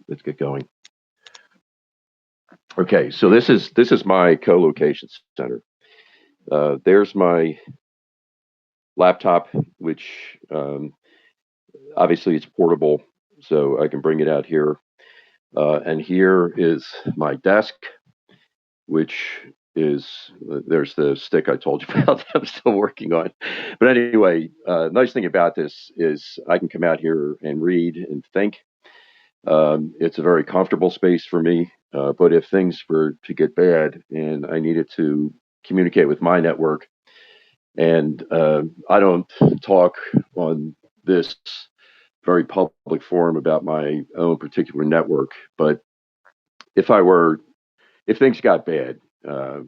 let's get going. Okay, so this is my co-location center. There's my laptop, which obviously it's portable, so I can bring it out here. And here is my desk, which is there's the stick I told you about that I'm still working on. But anyway, nice thing about this is I can come out here and read and think. It's a very comfortable space for me. But if things were to get bad and I needed to communicate with my network, and I don't talk on this very public forum about my own particular network, but if I were, if things got bad, uh,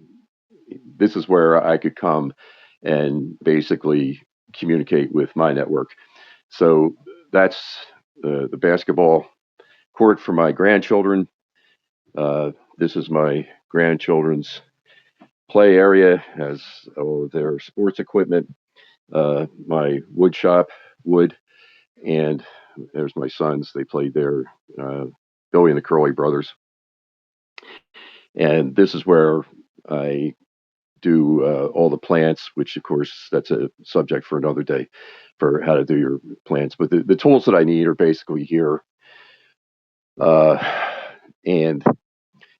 this is where I could come and basically communicate with my network. So that's the basketball court for my grandchildren. This is my grandchildren's play area, has all their sports equipment, my wood shop, wood, and there's my sons. They played there, Billy and the Curley brothers. And this is where I do all the plants, which of course that's a subject for another day for how to do your plants. But the tools that I need are basically here. Uh, and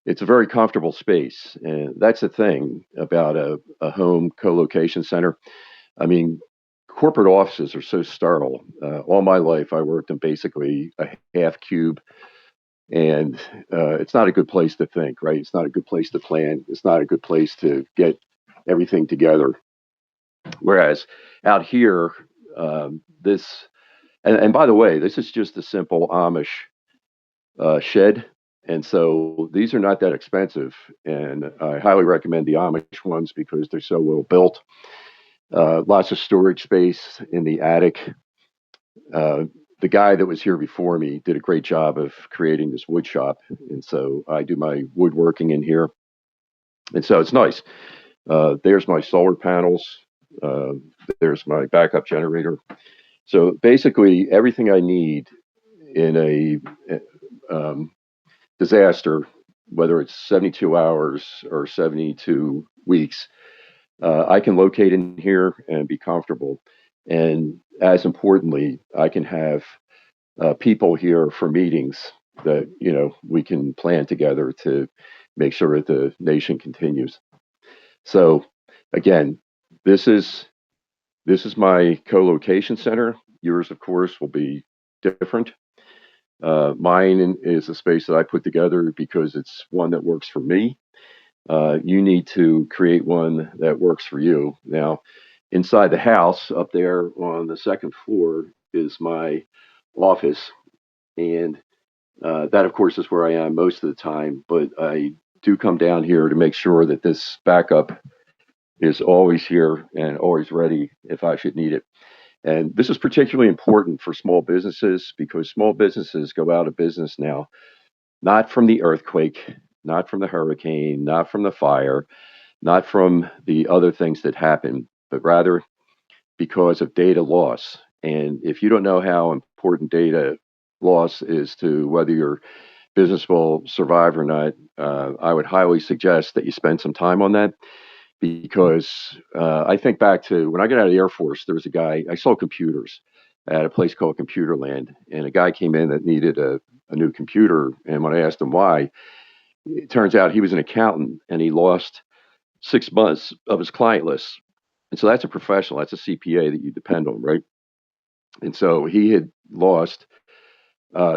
it's a very comfortable space. And that's the thing about a home co-location center. I mean, corporate offices are so sterile. All my life, I worked in basically a half cube, and it's not a good place to think, right? It's not a good place to plan. It's not a good place to get everything together. Whereas out here, this, and by the way, this is just a simple Amish shed. And so these are not that expensive. And I highly recommend the Amish ones because they're so well built. Lots of storage space in the attic. Uh, the guy that was here before me did a great job of creating this wood shop. And so I do my woodworking in here. And so it's nice. There's my solar panels. Uh, there's my backup generator. So basically, everything I need in a disaster, whether it's 72 hours or 72 weeks, I can locate in here and be comfortable. And as importantly, I can have people here for meetings that we can plan together to make sure that the nation continues. So again, this is this is my co-location center. Yours, of course, will be different. Mine is a space that I put together because it's one that works for me. You need to create one that works for you. Now, inside the house, up there on the second floor, is my office, and that, of course, is where I am most of the time. But I do come down here to make sure that this backup is always here and always ready if I should need it. And this is particularly important for small businesses because small businesses go out of business now, not from the earthquake, not from the hurricane, not from the fire, not from the other things that happen, but rather because of data loss. And if you don't know how important data loss is to whether your business will survive or not, I would highly suggest that you spend some time on that because I think back to when I got out of the Air Force, there was a guy, I sold computers at a place called Computerland, and a guy came in that needed a new computer. And when I asked him why, it turns out he was an accountant and he lost 6 months of his client list. And so that's a professional, that's a CPA that you depend on, right? And so he had lost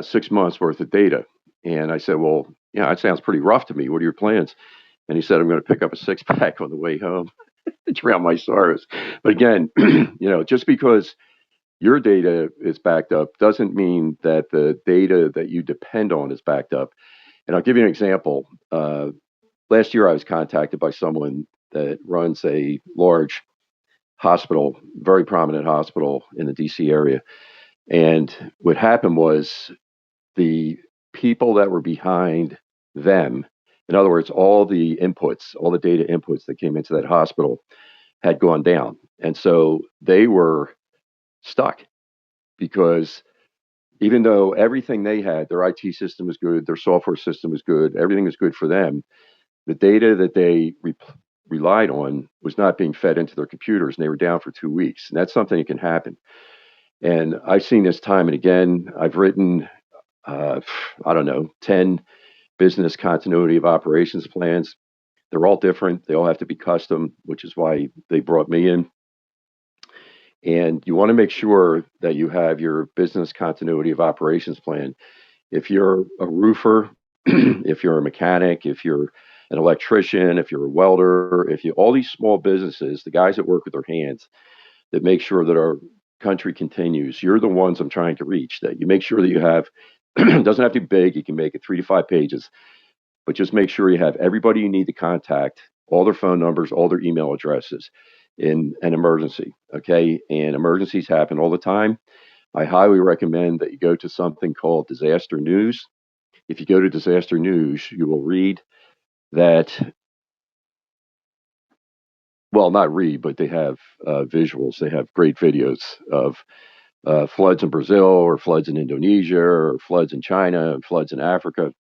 6 months worth of data. And I said, well, yeah, that sounds pretty rough to me. What are your plans? And he said, I'm going to pick up a six pack on the way home to drown my sorrows. But again, just because your data is backed up doesn't mean that the data that you depend on is backed up. And I'll give you an example. Last year, I was contacted by someone that runs a large hospital, very prominent hospital in the DC area. And what happened was the people that were behind them, in other words, all the inputs, all the data inputs that came into that hospital had gone down. And so they were stuck because even though everything they had, their IT system was good, their software system was good, everything was good for them, the data that they relied on was not being fed into their computers, and they were down for 2 weeks. And that's something that can happen. And I've seen this time and again. I've written, uh, I don't know, 10 business continuity of operations plans. They're all different. They all have to be custom, which is why they brought me in. And you want to make sure that you have your business continuity of operations plan. If you're a roofer, if you're a mechanic, if you're an electrician, if you're a welder, if you all these small businesses, the guys that work with their hands that make sure that our country continues, you're the ones I'm trying to reach. That you make sure that you have it doesn't have to be big. You can make it 3 to 5 pages, but just make sure you have everybody you need to contact, all their phone numbers, all their email addresses in an emergency. Okay. And emergencies happen all the time. I highly recommend that you go to something called disaster news. If you go to disaster news, you will read that, well, not read, but they have visuals. They have great videos of floods in Brazil or floods in Indonesia or floods in China and floods in Africa.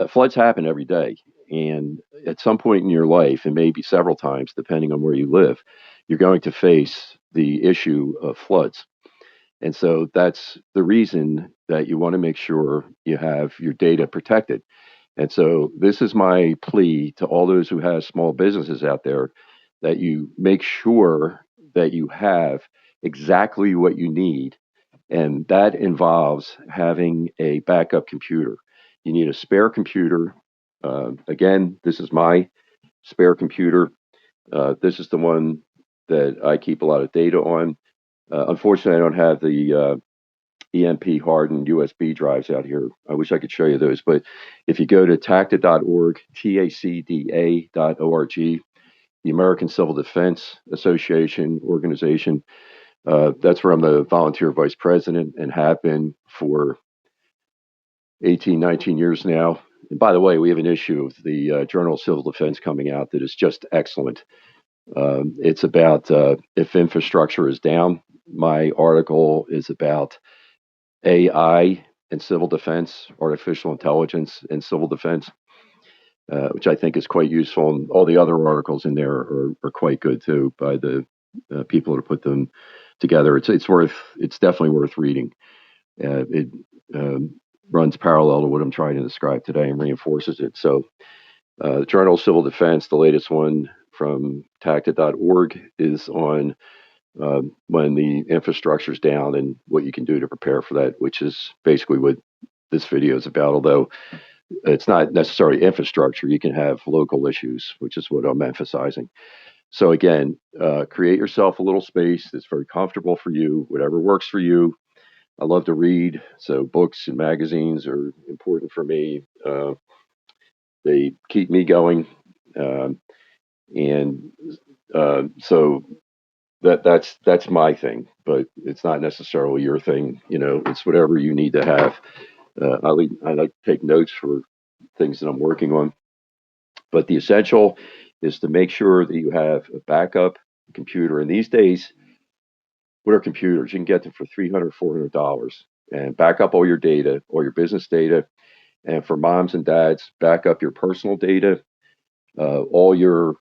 Floods happen every day. And at some point in your life, and maybe several times, depending on where you live, you're going to face the issue of floods. And so that's the reason that you want to make sure you have your data protected. And so this is my plea to all those who have small businesses out there, that you make sure that you have exactly what you need. And that involves having a backup computer. You need a spare computer. Again, this is my spare computer. This is the one that I keep a lot of data on. Unfortunately, I don't have the EMP hardened USB drives out here. I wish I could show you those. But if you go to tacda.org, tacda.org, the American Civil Defense Association organization, that's where I'm the volunteer vice president and have been for 18, 19 years now. And by the way, we have an issue of the Journal of Civil Defense coming out that is just excellent. It's about if infrastructure is down. My article is about AI and civil defense, artificial intelligence and civil defense, which I think is quite useful. And all the other articles in there are quite good too by the people who put them together. It's definitely worth reading. It runs parallel to what I'm trying to describe today and reinforces it. So, the Journal of Civil Defense, the latest one from tacta.org, is on when the infrastructure is down and what you can do to prepare for that, which is basically what this video is about. Although it's not necessarily infrastructure, you can have local issues, which is what I'm emphasizing. So again, create yourself a little space that's very comfortable for you, whatever works for you. I love to read, so books and magazines are important for me. They keep me going, um, and so that's my thing. But it's not necessarily your thing. It's whatever you need to have. I like to take notes for things that I'm working on. But the essential is to make sure that you have a backup computer. And these days, what are computers? You can get them for $300, $400 and back up all your data, all your business data. And for moms and dads, back up your personal data, all your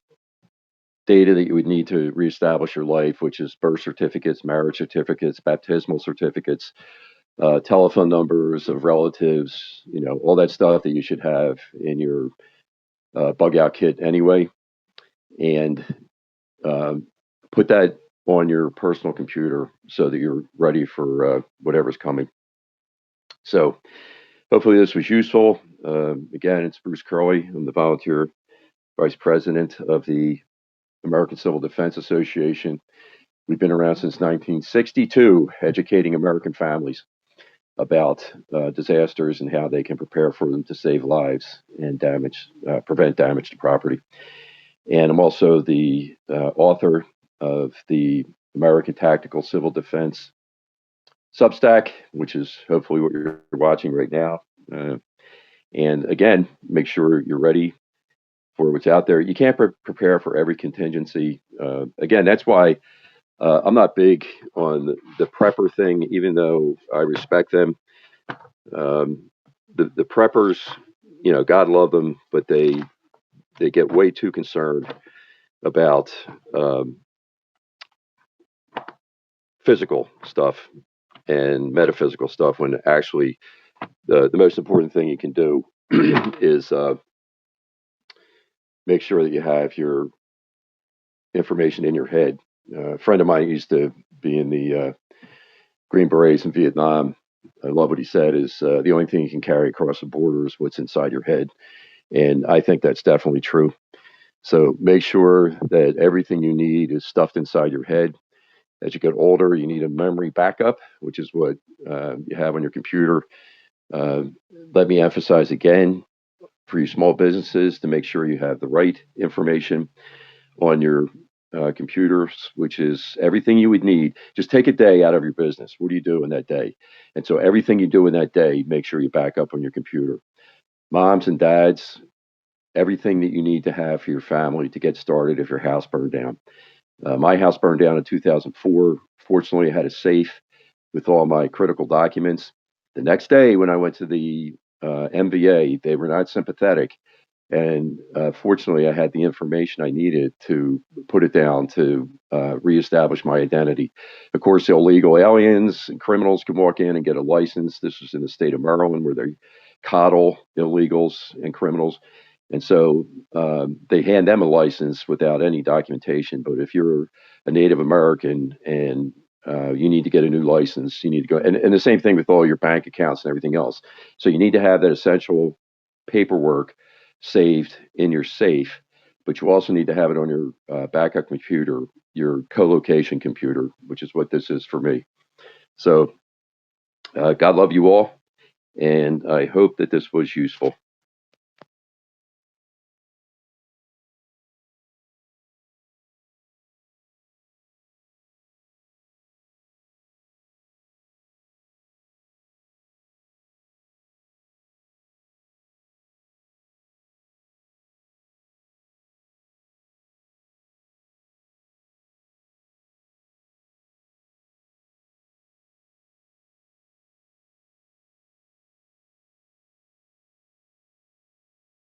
data that you would need to reestablish your life, which is birth certificates, marriage certificates, baptismal certificates, telephone numbers of relatives, all that stuff that you should have in your bug out kit anyway. And um, put that on your personal computer so that you're ready for whatever's coming. So hopefully this was useful. Again, it's Bruce Curley. I'm the volunteer vice president of the American Civil Defense Association. We've been around since 1962, educating American families about disasters and how they can prepare for them to save lives and prevent damage to property. And I'm also the author of the American Tactical Civil Defense Substack, which is hopefully what you're watching right now. And again, make sure you're ready for what's out there. You can't prepare for every contingency. Again, that's why I'm not big on the prepper thing, even though I respect them. Um, the preppers, God love them, but they get way too concerned about um, physical stuff and metaphysical stuff when actually the most important thing you can do is make sure that you have your information in your head. A friend of mine used to be in the Green Berets in Vietnam. I love what he said is the only thing you can carry across the border is what's inside your head. And I think that's definitely true. So make sure that everything you need is stuffed inside your head. As you get older, you need a memory backup, which is what you have on your computer. Uh, Let me emphasize again for you small businesses to make sure you have the right information on your computers, which is everything you would need. Just take a day out of your business. What do you do in that day? And so everything you do in that day, make sure you back up on your computer. Moms and dads, everything that you need to have for your family to get started if your house burned down. My house burned down in 2004. Fortunately, I had a safe with all my critical documents. The next day, when I went to the MVA, they were not sympathetic. And fortunately, I had the information I needed to put it down to reestablish my identity. Of course, illegal aliens and criminals can walk in and get a license. This was in the state of Maryland where they coddle illegals and criminals. And so they hand them a license without any documentation. But if you're a Native American and you need to get a new license, you need to go. And the same thing with all your bank accounts and everything else. So you need to have that essential paperwork saved in your safe, but you also need to have it on your backup computer, your colocation computer, which is what this is for me. So God love you all. And I hope that this was useful.